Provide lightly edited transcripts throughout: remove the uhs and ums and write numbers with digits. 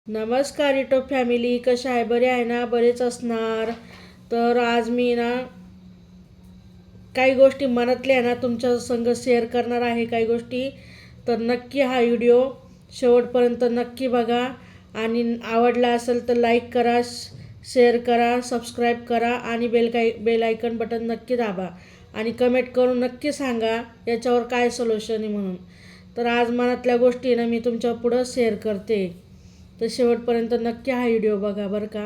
नमस्कार YouTube family, कशा आहे? बरे आहे ना? बरेच असणार. तर आज मी ना काही गोष्टी मनातल्या आहे ना तुमच्या संग शेअर करणार आहे. काही गोष्टी तर नक्की हा व्हिडिओ शेवटपर्यंत नक्की बघा आणि आवडला असेल तर लाईक करा, शेअर करा, सबस्क्राईब करा आणि बेल आयकन बटन नक्की दाबा आणि कमेंट करून नक्की सांगा याच्यावर काय सोल्युशन आहे म्हणून. तर आज मनातल्या गोष्टी ना मी तुमच्या पुढं शेअर करते, तर शेवटपर्यंत नक्की हा व्हिडिओ बघा बरं का.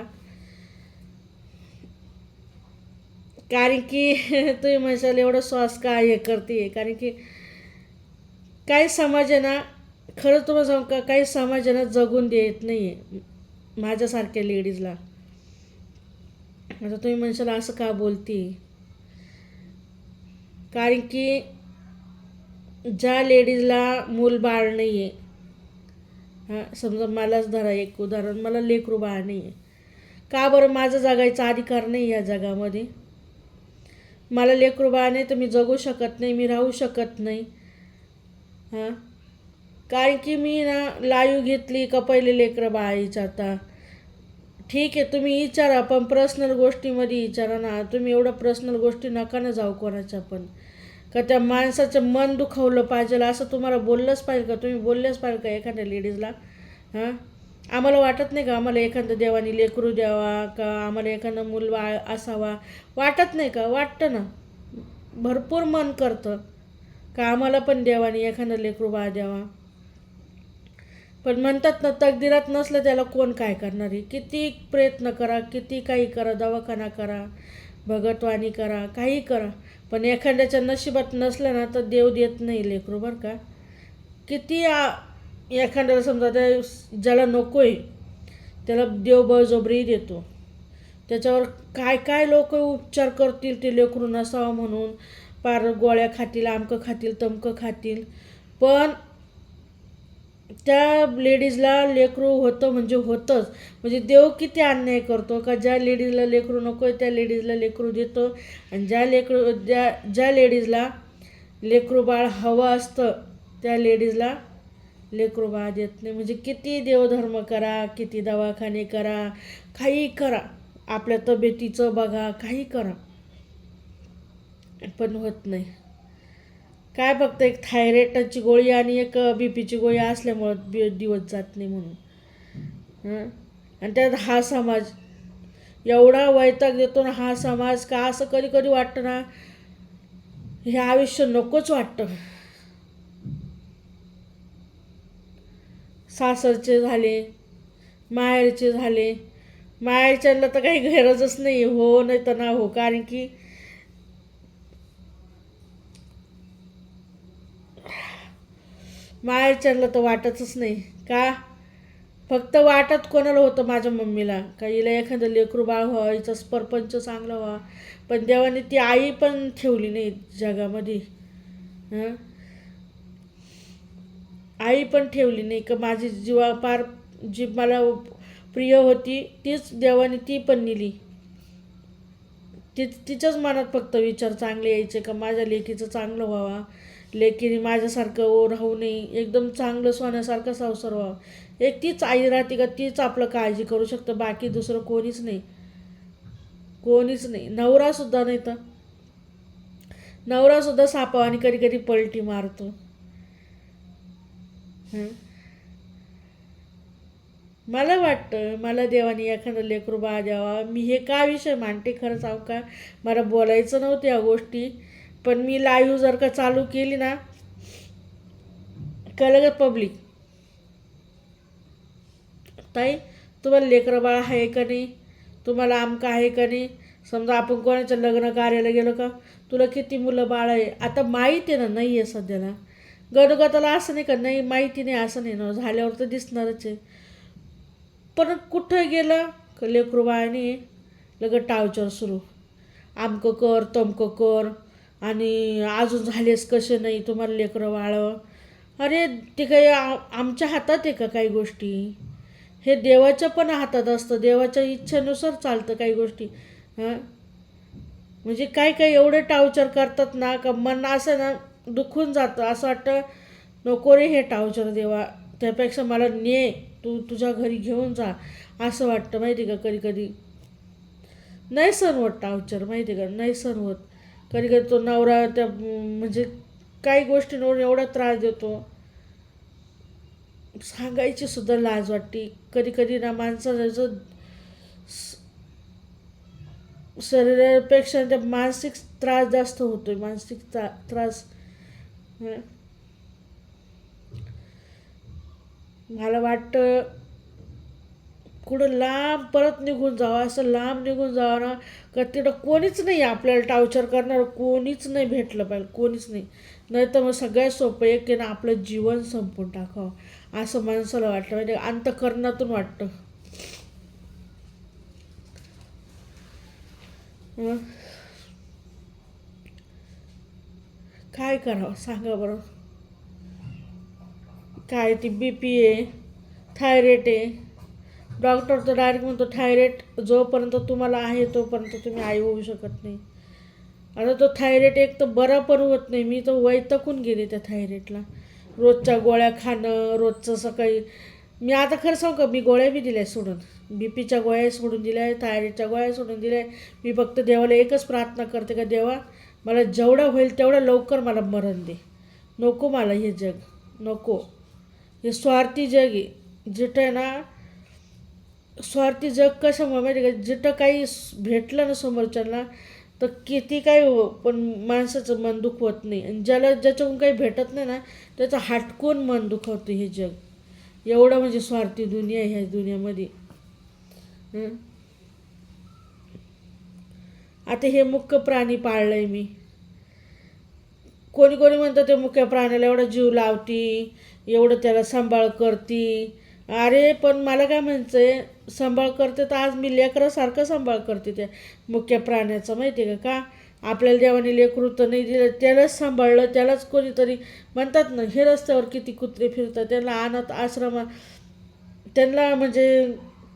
कारण की तुम्ही म्हणशाल एवढं श्वास का हे करते, कारण की काही समाज आहे ना, खरं तुम्हाला सांगू का, काही समाज आहे ना जगून देत नाही आहे माझ्यासारख्या लेडीजला. आता तुम्ही म्हणशाल असं का बोलती, कारण की ज्या लेडीजला मूल बाळ नाही आहे, हां समजा मलाच धरा एक उदाहरण, मला लेकरू बाळ नाही आहे, का बरं माझं जगायचा अधिकार नाही या जगामध्ये? मला लेकरू बाळ नाही तर मी जगू शकत नाही, मी राहू शकत नाही. हां कारण की मी ना लाईव घेतली का पहिले लेकरं बाळायचं. आता ठीक आहे तुम्ही विचारा, पण पर्सनल गोष्टीमध्ये विचारा ना. तुम्ही एवढं पर्सनल गोष्टी नका ना जाऊ कोणाच्या पण, का त्या माणसाचं मन दुखवलं पाहिजे असं तुम्हाला बोललंच पाहिजे का? तुम्ही बोललेच पाहिजे का एखाद्या लेडीजला? हां आम्हाला वाटत नाही का आम्हाला एखादं देवानी लेकरू द्यावा, का आम्हाला एखादं मूल बाळ असावा? वाटत नाही का? वाटतं ना, भरपूर मन करतं का आम्हाला पण देवानी एखादं लेकरू बाळ द्यावा. पण म्हणतात ना, तकदीरात नसलं त्याला कोण काय करणार आहे? किती प्रयत्न करा, किती काही करा, दवाखाना करा, भगतवाणी करा, काही करा, पण एखाद्याच्या नशिबात नसलं ना तर देव देत नाही लेकरू बरं का. किती एखाद्याला समजा त्या ज्याला नको आहे त्याला देव बळजबरी देतो. त्याच्यावर काय काय लोक उपचार करतील ते लेकरू नसावं म्हणून, पार गोळ्या खातील, आमकं खातील, तमकं खातील, पण त्या लेडीजला लेकरू होतं म्हणजे होतंच. म्हणजे देव किती अन्याय करतो का ज्या लेडीजला लेकरू नको आहे त्या लेडीजला लेकरू देतो, आणि ज्या लेडीजला लेकरू बाळ हवं असतं त्या लेडीजला लेकरू बाळ देत नाही. म्हणजे किती देवधर्म करा, किती दवाखाने करा, काही करा, आपल्या तब्येतीचं बघा, काही करा, पण होत नाही. काय फक्त एक थायरॉइडची गोळी आणि एक बीपीची गोळी असल्यामुळं दिवस जात नाही म्हणून. आणि त्यात हा समाज एवढा वैताग देतो ना, हा समाज का असं कधी कधी वाटतं ना हे आयुष्य नकोच वाटतं. सासरचे झाले, माहेरचे झाले, माहेरच्यांना तर काही गरजच नाही हो नाही तर ना हो, कारण की माहेरच्यांना तर वाटतच नाही का. फक्त वाटत कोणाला होतं? माझ्या मम्मीला, का हिला एखादं लेकरू बाळ व्हावं, हिचं परपंच चांगलं व्हावा, पण देवाने ती आई पण ठेवली नाही जगामध्ये. हं आई पण ठेवली नाही का माझी जीवापार जी मला प्रिय होती तीच देवाने ती पण नेली. तिच्याच मनात फक्त विचार चांगले यायचे का माझ्या लेकीचं चांगलं व्हावा, लेकीने माझ्यासारखं राहू नये, एकदम चांगलं सोन्यासारखं संसार व्हावा. एक तीच आई राहते का तीच आपलं काळजी करू शकतं, बाकी दुसरं कोणीच नाही, कोणीच नाही. नवरासुद्धा नाही, तर नवरासुद्धा सापावानी कधी कधी पलटी मारतो. मला वाटतं मला देवाने एखादं लेकरू बाळ द्यावा. मी हे का विषय मांडते खरं सांगू का, मला बोलायचं नव्हतं या गोष्टी, पण मी लाईव्ह जर का चालू केली ना कळलं पब्लिक, ताई तुम्हाला लेकरं बाळ आहे का नाही, तुम्हाला आमका आहे का नाही. समजा आपण कोणाच्या लग्न कार्याला गेलो का, तुला किती मुलं बाळ आहे, आता माहिती आहे ना, नाही आहे सध्याला. गणगताला असं नाही का नाही माहिती नाही, असं नाही ना, झाल्यावर तर दिसणारच आहे. पण कुठं गेलं लेकरू बाळाने लगेच टावचर सुरू, आमकं कर तमकं कर, आणि अजून झालेच कसे नाही तुम्हाला लेकरं बाळ. अरे ते काही आमच्या हातात आहे का काही गोष्टी? हे देवाच्या पण हातात असतं, देवाच्या इच्छेनुसार चालतं काही गोष्टी. हां म्हणजे काय काय एवढे टावचर करतात ना का मन असं ना दुखून जातं, असं वाटतं नको रे हे टावचर देवा, त्यापेक्षा मला ने तू तुझ्या घरी घेऊन जा असं वाटतं माहिती का. कधी कधी नाही सहन होत टॉर्चर माहिती का, नाही सहन होत. कधी कधी तो नवरा त्या म्हणजे काही गोष्टींवर एवढा त्रास देतो, सांगायची सुद्धा लाज वाटते. कधी कधी ना माणसाचं शरीरापेक्षा त्या मानसिक त्रास जास्त होतोय, मानसिक त्रास. हं. मला वाटतं कुठं लांब परत निघून जावं, असं लांब निघून जावं ना, का तिथं कोणीच नाही आपल्याला टार्चर करणार, कोणीच नाही भेटलं पाहिजे, कोणीच नाही. नाही तर मग सगळ्यात सोपं एक की ना आपलं जीवन संपून टाकावं असं माणसाला वाटतं, म्हणजे अंतःकरणातून वाटतं. हं. काय करावं सांगा बरं. काय ती बी पी आहे, थायरॉईड आहे. डॉक्टर तर डायरेक्ट म्हणतो थायरॉईड जोपर्यंत तुम्हाला आहे तोपर्यंत तुम्ही आई होऊ शकत नाही. आता तो थायरॉईड एक तर बरा पण होत नाही, मी तर वैतागून गेले त्या थायरॉईडला. रोजच्या गोळ्या खाणं, रोजचं सकाळी. मी आता खरं सांगू का, मी गोळ्या बी दिल्या सोडून. बी पीच्या गोळ्या सोडून दिल्या, थायरॉईडच्या गोळ्या सोडून दिल्या. मी फक्त देवाला एकच प्रार्थना करते का देवा, मला जेवढं होईल तेवढं लवकर मला मरण दे. नको मला हे जग, नको. हे स्वार्थी जग आहे. जिथं आहे ना, स्वार्थी जग कशामुळे माहिती का, जिथं काही भेटलं ना समोरच्यांना तर किती काय हो, पण माणसाचं मन दुखवत नाही. आणि ज्याच्याकडून काही भेटत नाही ना, त्याचं हटकून मन दुखवतं हे जग. एवढं म्हणजे स्वार्थी दुनिया आहे ह्या दुनियामध्ये. हं. आता हे मुक्क प्राणी पाळलंय मी. कोणी कोणी म्हणतं ते मुक्या प्राण्याला एवढा जीव लावती, एवढं त्याला सांभाळ करती. अरे पण मला काय म्हणायचं आहे, सांभाळ करते तर आज मी लेकरासारखं सांभाळ करते त्या मुक्या प्राण्याचं माहिती आहे का. आपल्याला देवाने लेकरू तर नाही दिलं, त्यालाच सांभाळलं, त्यालाच कोणीतरी म्हणतात ना, हे रस्त्यावर किती कुत्रे फिरतात, त्यांना अनाथ आश्रमात, त्यांना म्हणजे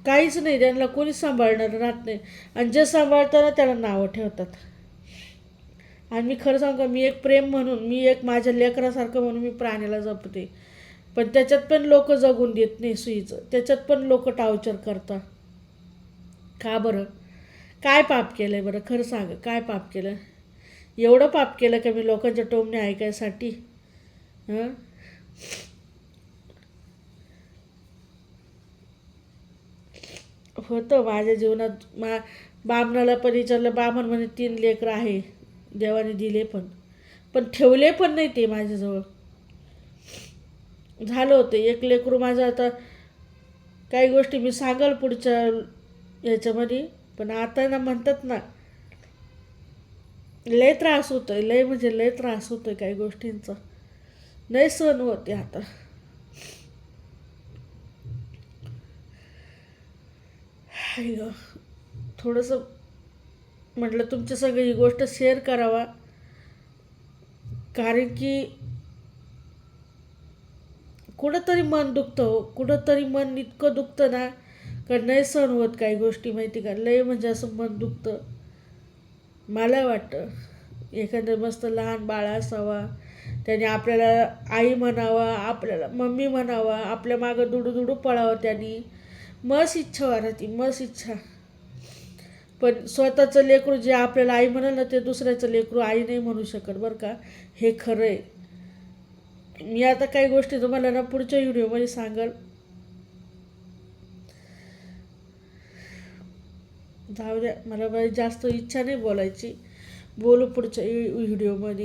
काहीच नाही, त्यांना कोणीच सांभाळणार राहत नाही. आणि जे सांभाळताना त्याला नावं ठेवतात. आणि मी खरं सांगू का, मी एक प्रेम म्हणून, मी एक माझ्या लेकरासारखं म्हणून मी प्राण्याला जपते. पण त्याच्यात पण लोक जगून देत नाही सुईचं, त्याच्यात पण लोक टार्चर करतात. का बरं, काय पाप केलं आहे बरं, खरं सांगा काय पाप केलं. एवढं पाप केलं का मी लोकांच्या टोमणे ऐकायसाठी. हं. होतं माझ्या जीवनात. बामणाला पण विचारलं, बामण म्हणे 3 लेकरं आहे देवाने दिले, पण ठेवले पण नाही ते माझ्याजवळ. झालं होतं एक लेकरू माझं. आता काही गोष्टी मी सांगाल पुढच्या याच्यामध्ये, पण आता ना म्हणतात ना, लय त्रास होतोय, लय म्हणजे लय त्रास होतोय काही गोष्टींचा. नाही सहन होते आता. हाय ग, थोडंसं म्हटलं तुमच्या सगळी ही गोष्ट शेअर करावा, कारण की कुठंतरी मन दुखतं हो, कुठंतरी मन इतकं दुखतं ना, का नाही सहन होत काही गोष्टी माहिती का. लय म्हणजे असं मन दुखतं. मला वाटतं एखादं मस्त लहान बाळ असावा, त्याने आपल्याला आई म्हणावा, आपल्याला मम्मी म्हणावा, आपल्या मागं दुडू दुडू पळावं त्याने. मस्त इच्छा राहते, मस्त इच्छा. पण स्वतःचं लेकरू जे आपल्याला आई म्हणाल ना, ते दुसऱ्याचं लेकरू आई नाही म्हणू शकत बरं का, हे खरं आहे. मी आता काही गोष्टी तुम्हाला ना पुढच्या व्हिडिओमध्ये सांगाल. जाऊ द्या, मला जास्त इच्छा नाही बोलायची. बोलू पुढच्या व्हिडिओमध्ये.